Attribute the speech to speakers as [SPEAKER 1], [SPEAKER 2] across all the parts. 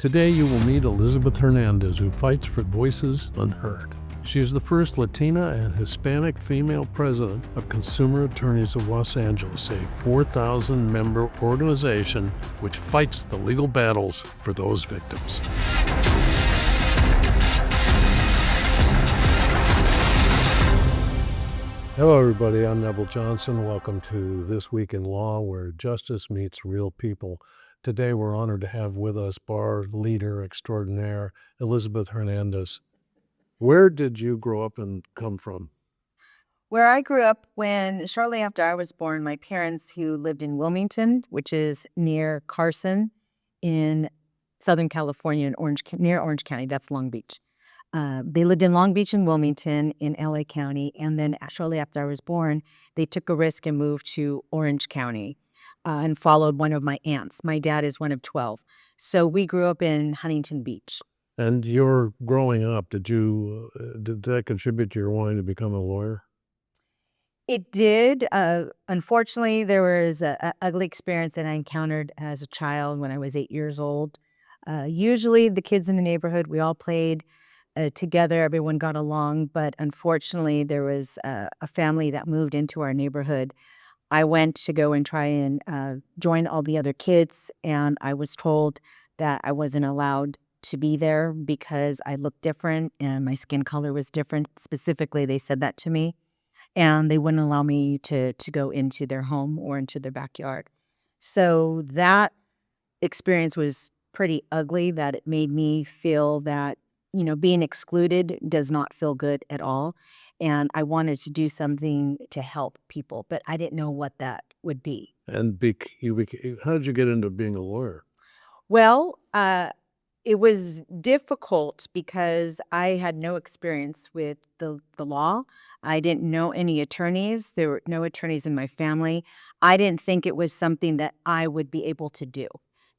[SPEAKER 1] Today you will meet Elizabeth Hernandez, who fights for voices unheard. She is the first Latina and Hispanic female president of Consumer Attorneys of Los Angeles, a 4,000-member organization which fights the legal battles for those victims. Hello, everybody. I'm Neville Johnson. Welcome to This Week in Law, where justice meets real people. Today, we're honored to have with us bar leader extraordinaire, Elizabeth Hernandez. Where did you grow up and come from?
[SPEAKER 2] Where I grew up, shortly after I was born, my parents, who lived in Wilmington, which is near Carson in Southern California, near Orange County, that's Long Beach. They lived in Long Beach and Wilmington in LA County, and then shortly after I was born, they took a risk and moved to Orange County and followed one of my aunts. My dad is one of 12. So we grew up in Huntington Beach.
[SPEAKER 1] And your growing up, did that contribute to your wanting to become a lawyer?
[SPEAKER 2] It did. Unfortunately, there was an ugly experience that I encountered as a child when I was 8 years old. Usually the kids in the neighborhood, we all played together, everyone got along, but unfortunately there was a family that moved into our neighborhood. I went to go and try and join all the other kids, and I was told that I wasn't allowed to be there because I looked different and my skin color was different. Specifically, they said that to me, and they wouldn't allow me to go into their home or into their backyard. So that experience was pretty ugly, that it made me feel that, being excluded does not feel good at all. And I wanted to do something to help people, but I didn't know what that would be.
[SPEAKER 1] And how did you get into being a lawyer?
[SPEAKER 2] Well, it was difficult because I had no experience with the law. I didn't know any attorneys. There were no attorneys in my family. I didn't think it was something that I would be able to do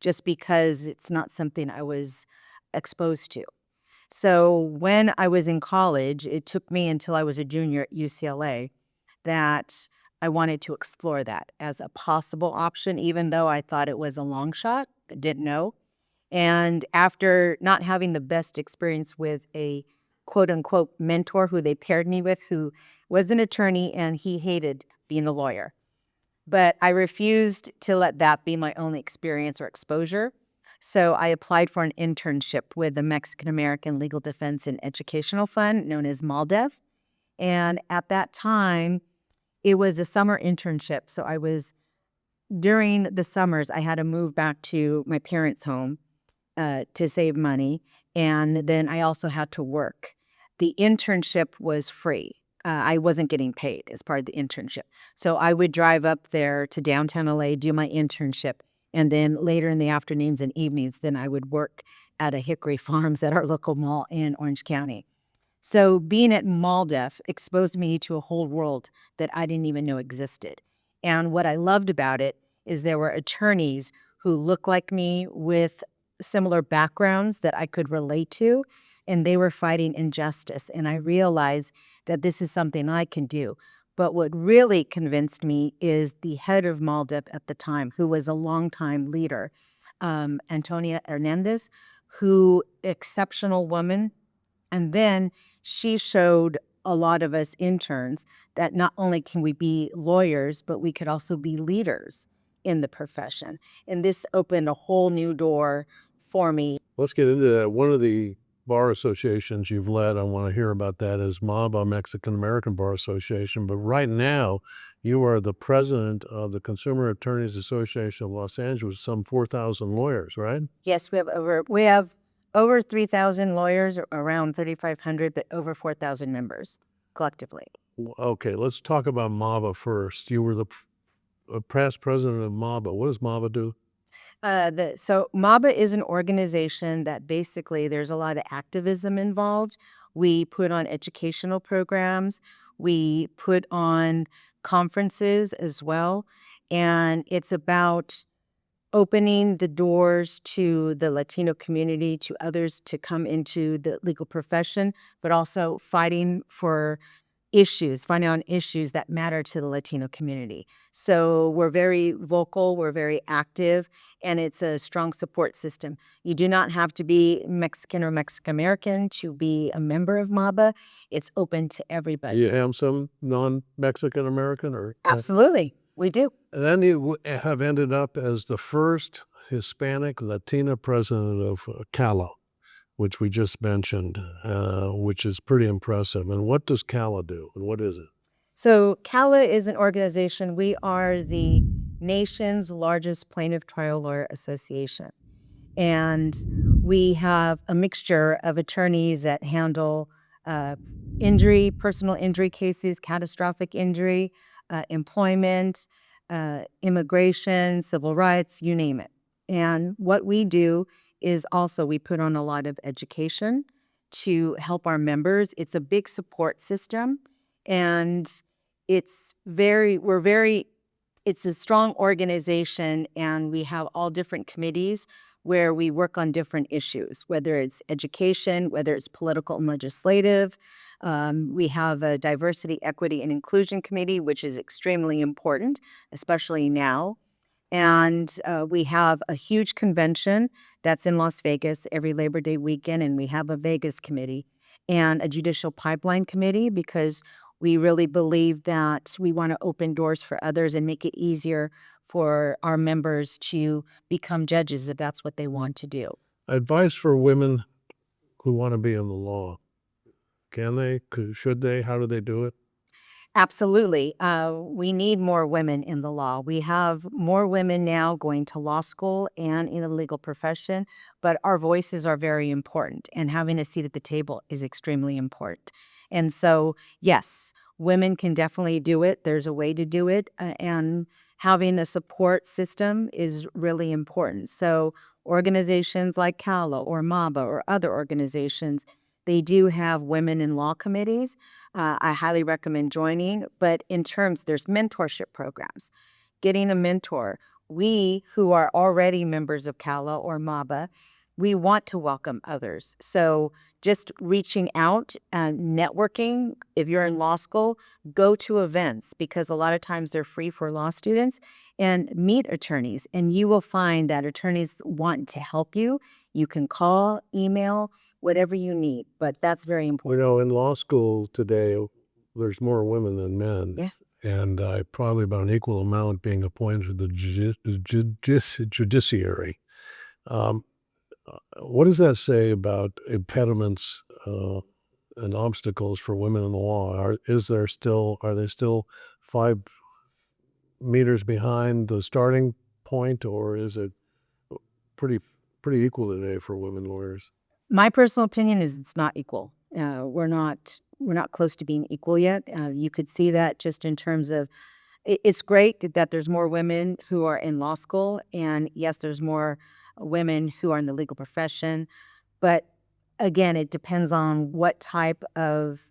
[SPEAKER 2] just because it's not something I was exposed to. So when I was in college, it took me until I was a junior at UCLA that I wanted to explore that as a possible option, even though I thought it was a long shot. I didn't know. And after not having the best experience with a quote unquote mentor who they paired me with, who was an attorney and he hated being a lawyer. But I refused to let that be my only experience or exposure. So I applied for an internship with the Mexican American Legal Defense and Educational Fund, known as MALDEF. And at that time, it was a summer internship. So during the summers, I had to move back to my parents' home to save money. And then I also had to work. The internship was free. I wasn't getting paid as part of the internship. So I would drive up there to downtown LA, do my internship. And then later in the afternoons and evenings, then I would work at a Hickory Farms at our local mall in Orange County. So being at MALDEF exposed me to a whole world that I didn't even know existed. And what I loved about it is there were attorneys who looked like me with similar backgrounds that I could relate to, and they were fighting injustice. And I realized that this is something I can do. But what really convinced me is the head of MALDEF at the time, who was a longtime leader, Antonia Hernandez, exceptional woman. And then she showed a lot of us interns that not only can we be lawyers, but we could also be leaders in the profession. And this opened a whole new door for me.
[SPEAKER 1] Let's get into that. One of the bar associations you've led, I want to hear about that, is MABA, Mexican American Bar Association. But right now, you are the president of the Consumer Attorneys Association of Los Angeles, some 4,000 lawyers, right?
[SPEAKER 2] Yes, we have over 3,000 lawyers, around 3,500, but over 4,000 members collectively.
[SPEAKER 1] Okay, let's talk about MABA first. You were the past president of MABA. What does MABA do?
[SPEAKER 2] So MABA is an organization that basically there's a lot of activism involved. We put on educational programs. We put on conferences as well. And it's about opening the doors to the Latino community, to others to come into the legal profession, but also fighting for issues, finding out issues that matter to the Latino community. So we're very vocal, we're very active, and it's a strong support system. You do not have to be Mexican or Mexican-American to be a member of MABA. It's open to everybody.
[SPEAKER 1] You have some non-Mexican American or?
[SPEAKER 2] Absolutely, we do.
[SPEAKER 1] And then you have ended up as the first Hispanic Latina president of CAALA, which we just mentioned, which is pretty impressive. And what does CAALA do, and what is it?
[SPEAKER 2] So CAALA is an organization. We are the nation's largest plaintiff trial lawyer association. And we have a mixture of attorneys that handle injury, personal injury cases, catastrophic injury, employment, immigration, civil rights, you name it. And what we do is also we put on a lot of education to help our members. It's a big support system, and it's a strong organization, and we have all different committees where we work on different issues, whether it's education, whether it's political and legislative. We have a diversity, equity, and inclusion committee, which is extremely important, especially now. And we have a huge convention that's in Las Vegas every Labor Day weekend, and we have a Vegas committee and a judicial pipeline committee because we really believe that we want to open doors for others and make it easier for our members to become judges if that's what they want to do.
[SPEAKER 1] Advice for women who want to be in the law. Can they? Should they? How do they do it?
[SPEAKER 2] Absolutely. We need more women in the law. We have more women now going to law school and in the legal profession, but our voices are very important, and having a seat at the table is extremely important. And so, yes, women can definitely do it. There's a way to do it, and having a support system is really important. So organizations like CAALA or MABA or other organizations, they do have women in law committees. I highly recommend joining. But in terms, there's mentorship programs. Getting a mentor. We who are already members of CAALA or MABA, we want to welcome others. So just reaching out and networking. If you're in law school, go to events because a lot of times they're free for law students, and meet attorneys. And you will find that attorneys want to help you. You can call, email, whatever you need, but that's very important.
[SPEAKER 1] In law school today, there's more women than men.
[SPEAKER 2] Yes.
[SPEAKER 1] And probably about an equal amount being appointed to the judiciary. What does that say about impediments and obstacles for women in the law? Are they still 5 meters behind the starting point, or is it pretty equal today for women lawyers?
[SPEAKER 2] My personal opinion is it's not equal. We're not close to being equal yet. You could see that just in terms of it's great that there's more women who are in law school, and yes, there's more women who are in the legal profession. But again, it depends on what type of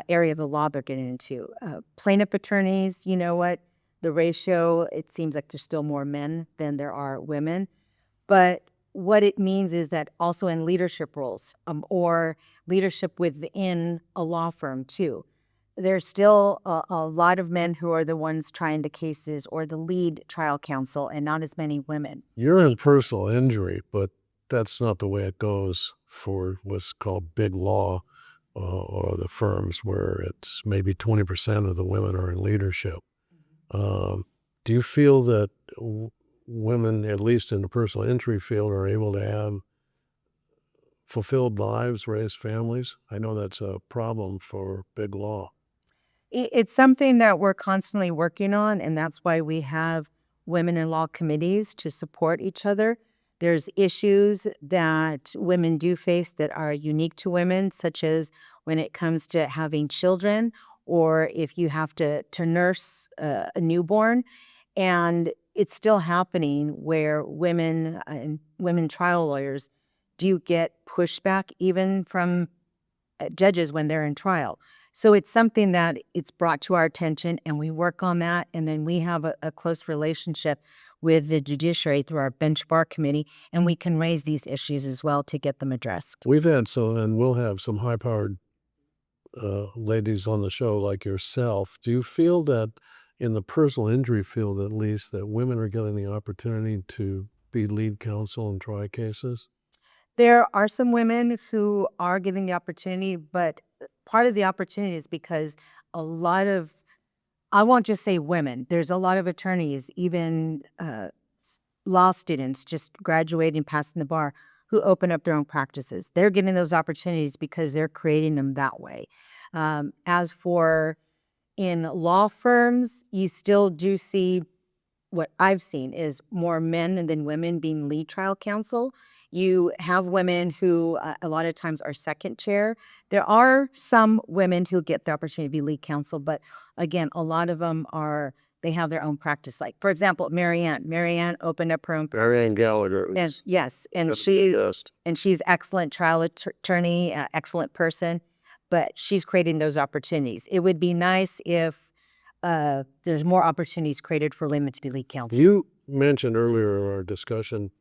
[SPEAKER 2] area of the law they're getting into. Plaintiff attorneys, you know what? The ratio, it seems like there's still more men than there are women. But what it means is that also in leadership roles or leadership within a law firm too, there's still a lot of men who are the ones trying the cases or the lead trial counsel, and not as many women.
[SPEAKER 1] You're in personal injury, but that's not the way it goes for what's called big law or the firms where it's maybe 20% of the women are in leadership. Do you feel that women, at least in the personal injury field, are able to have fulfilled lives, raise families? I know that's a problem for big law.
[SPEAKER 2] It's something that we're constantly working on, and that's why we have women in law committees to support each other. There's issues that women do face that are unique to women, such as when it comes to having children or if you have to nurse a newborn. And it's still happening where women and women trial lawyers do get pushback even from judges when they're in trial. So it's something that it's brought to our attention, and we work on that. And then we have a close relationship with the judiciary through our bench bar committee, and we can raise these issues as well to get them addressed.
[SPEAKER 1] We've had and we'll have some high-powered ladies on the show like yourself. Do you feel that in the personal injury field, at least, that women are getting the opportunity to be lead counsel and try cases?
[SPEAKER 2] There are some women who are getting the opportunity, but part of the opportunity is because a lot of, I won't just say women, there's a lot of attorneys, even law students just graduating, passing the bar, who open up their own practices. They're getting those opportunities because they're creating them that way. As for in law firms, you still do see what I've seen is more men than women being lead trial counsel. You have women who a lot of times are second chair. There are some women who get the opportunity to be lead counsel, but again, a lot of them are, they have their own practice. Like, for example, Marianne opened up her own practice.
[SPEAKER 1] Marianne Gallagher.
[SPEAKER 2] And yes, and
[SPEAKER 1] That's the best.
[SPEAKER 2] she's excellent trial attorney, excellent person, but she's creating those opportunities. It would be nice if there's more opportunities created for women to be lead counsel.
[SPEAKER 1] You mentioned earlier in our discussion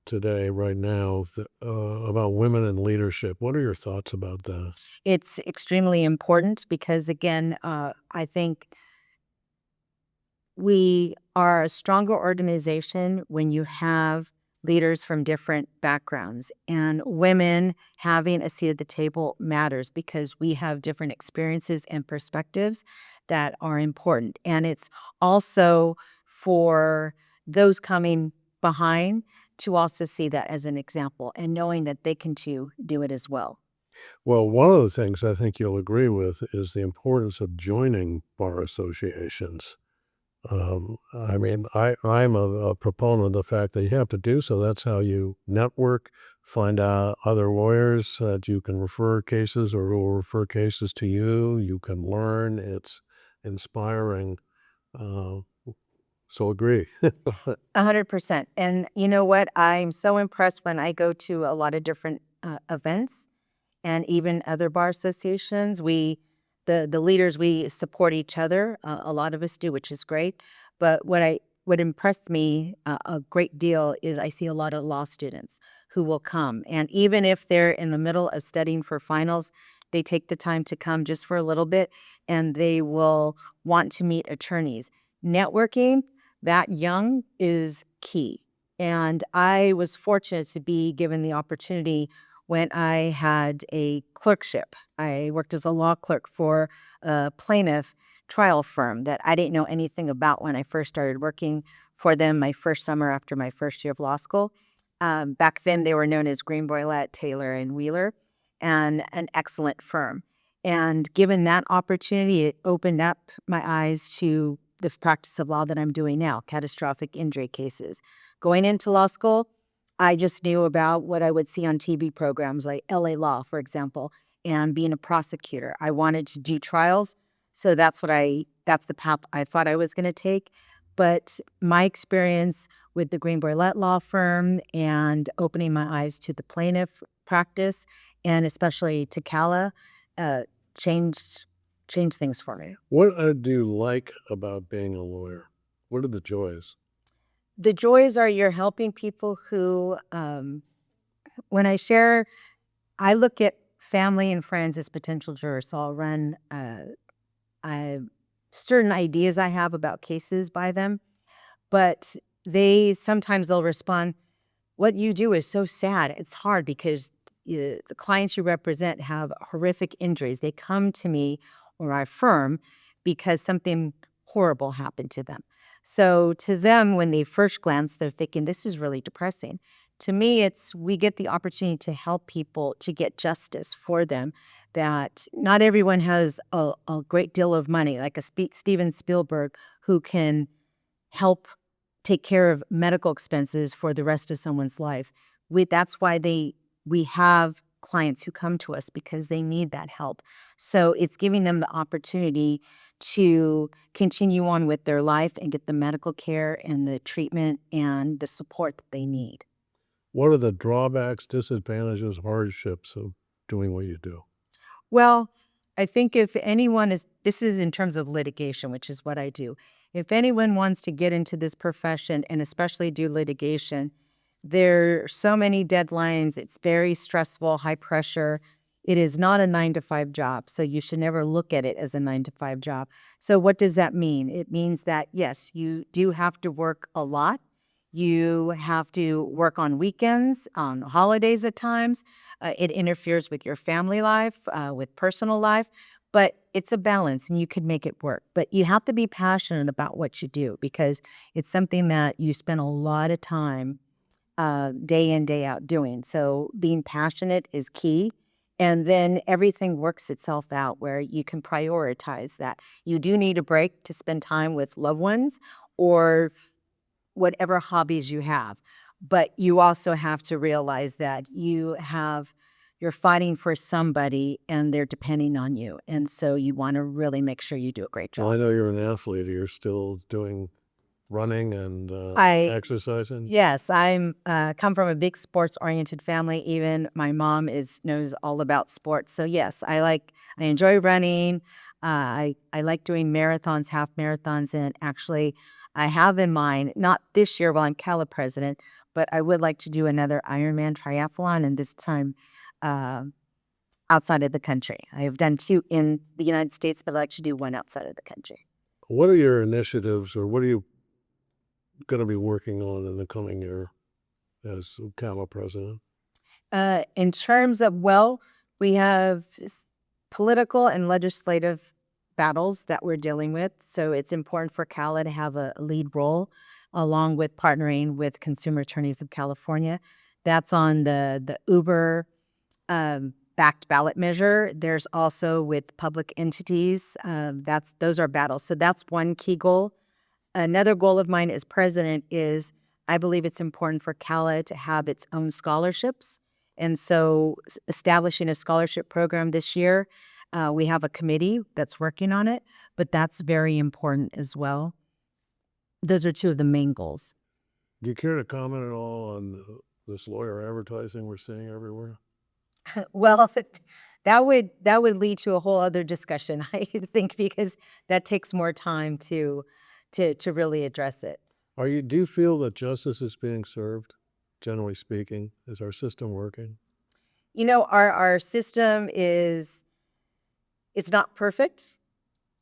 [SPEAKER 1] today, right now, about women in leadership. What are your thoughts about that?
[SPEAKER 2] It's extremely important because, again, I think we are a stronger organization when you have leaders from different backgrounds, and women having a seat at the table matters because we have different experiences and perspectives that are important. And it's also for those coming behind to also see that as an example and knowing that they can too do it as well.
[SPEAKER 1] Well, one of the things I think you'll agree with is the importance of joining bar associations. I mean, I'm a proponent of the fact that you have to do so. That's how you network, find out other lawyers that you can refer cases or who will refer cases to you. You can learn. It's inspiring. Uh, so agree.
[SPEAKER 2] 100%. And you know what? I'm so impressed when I go to a lot of different events and even other bar associations. The leaders, we support each other. A lot of us do, which is great. But what impressed me a great deal is I see a lot of law students who will come, and even if they're in the middle of studying for finals, they take the time to come just for a little bit, and they will want to meet attorneys. Networking that young is key. And I was fortunate to be given the opportunity when I had a clerkship. I worked as a law clerk for a plaintiff trial firm that I didn't know anything about when I first started working for them my first summer after my first year of law school. Back then, they were known as Green Boylett, Taylor, and Wheeler, and an excellent firm. And given that opportunity, it opened up my eyes to the practice of law that I'm doing now, catastrophic injury cases. Going into law school, I just knew about what I would see on TV programs like LA Law, for example, and being a prosecutor. I wanted to do trials, so that's the path I thought I was going to take. But my experience with the Green Boylett law firm and opening my eyes to the plaintiff practice, and especially to CAALA, changed things for me.
[SPEAKER 1] What do you like about being a lawyer? What are the joys?
[SPEAKER 2] The joys are you're helping people who, when I share, I look at family and friends as potential jurors. So I'll run certain ideas I have about cases by them, but sometimes they'll respond, "What you do is so sad. It's hard because the clients you represent have horrific injuries. They come to me or our firm because something horrible happened to them." So to them, when they first glance, they're thinking, this is really depressing. To me, we get the opportunity to help people to get justice for them, that not everyone has a great deal of money, like a Steven Spielberg, who can help take care of medical expenses for the rest of someone's life. That's why we have clients who come to us because they need that help. So it's giving them the opportunity to continue on with their life and get the medical care and the treatment and the support that they need.
[SPEAKER 1] What are the drawbacks, disadvantages, hardships of doing what you do?
[SPEAKER 2] Well, I think if anyone this is in terms of litigation, which is what I do. If anyone wants to get into this profession and especially do litigation, there are so many deadlines. It's very stressful, high pressure. It is not a 9 to 5 job, so you should never look at it as a 9 to 5 job. So what does that mean? It means that, yes, you do have to work a lot. You have to work on weekends, on holidays at times. It interferes with your family life, with personal life, but it's a balance and you can make it work. But you have to be passionate about what you do because it's something that you spend a lot of time day in, day out doing. So being passionate is key. And then everything works itself out where you can prioritize that. You do need a break to spend time with loved ones or whatever hobbies you have. But you also have to realize that you're fighting for somebody and they're depending on you. And so you want to really make sure you do a great
[SPEAKER 1] Well, I
[SPEAKER 2] job.
[SPEAKER 1] know you're an athlete. You're still doing running and
[SPEAKER 2] I
[SPEAKER 1] exercising.
[SPEAKER 2] Yes, I'm come from a big sports oriented family. Even my mom knows all about sports. So yes, I enjoy running. I like doing marathons, half marathons, and actually I have in mind, not this year while I'm CAALA president, but I would like to do another Ironman triathlon, and this time uh, outside of the country. I have done 2 in the United States, but I'd like to do one outside of the country.
[SPEAKER 1] What are your initiatives, or what are you going to be working on in the coming year as CAALA president?
[SPEAKER 2] In terms of, well, we have political and legislative battles that we're dealing with. So it's important for CAALA to have a lead role along with partnering with Consumer Attorneys of California. That's on the Uber backed ballot measure. There's also with public entities. Those are battles. So that's one key goal. Another goal of mine as president is I believe it's important for CAALA to have its own scholarships. And so establishing a scholarship program this year, we have a committee that's working on it, but that's very important as well. Those are 2 of the main goals.
[SPEAKER 1] Do you care to comment at all on this lawyer advertising we're seeing everywhere?
[SPEAKER 2] Well, that would lead to a whole other discussion, I think, because that takes more time to really address it.
[SPEAKER 1] Do you feel that justice is being served, generally speaking? Is our system working?
[SPEAKER 2] You know, our system it's not perfect,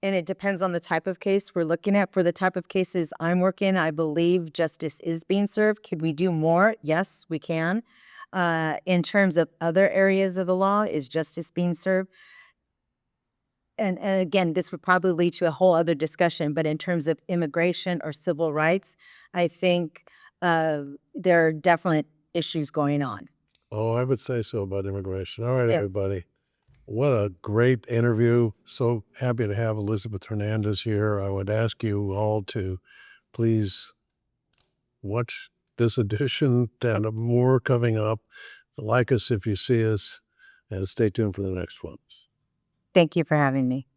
[SPEAKER 2] and it depends on the type of case we're looking at. For the type of cases I'm working, I believe justice is being served. Can we do more? Yes, we can. In terms of other areas of the law, is justice being served? And again, this would probably lead to a whole other discussion, but in terms of immigration or civil rights, I think there are definite issues going on.
[SPEAKER 1] Oh, I would say so about immigration. All right,
[SPEAKER 2] Yes.
[SPEAKER 1] everybody. What a great interview. So happy to have Elizabeth Hernandez here. I would ask you all to please watch this edition and more coming up. Like us if you see us, and stay tuned for the next one.
[SPEAKER 2] Thank you for having me.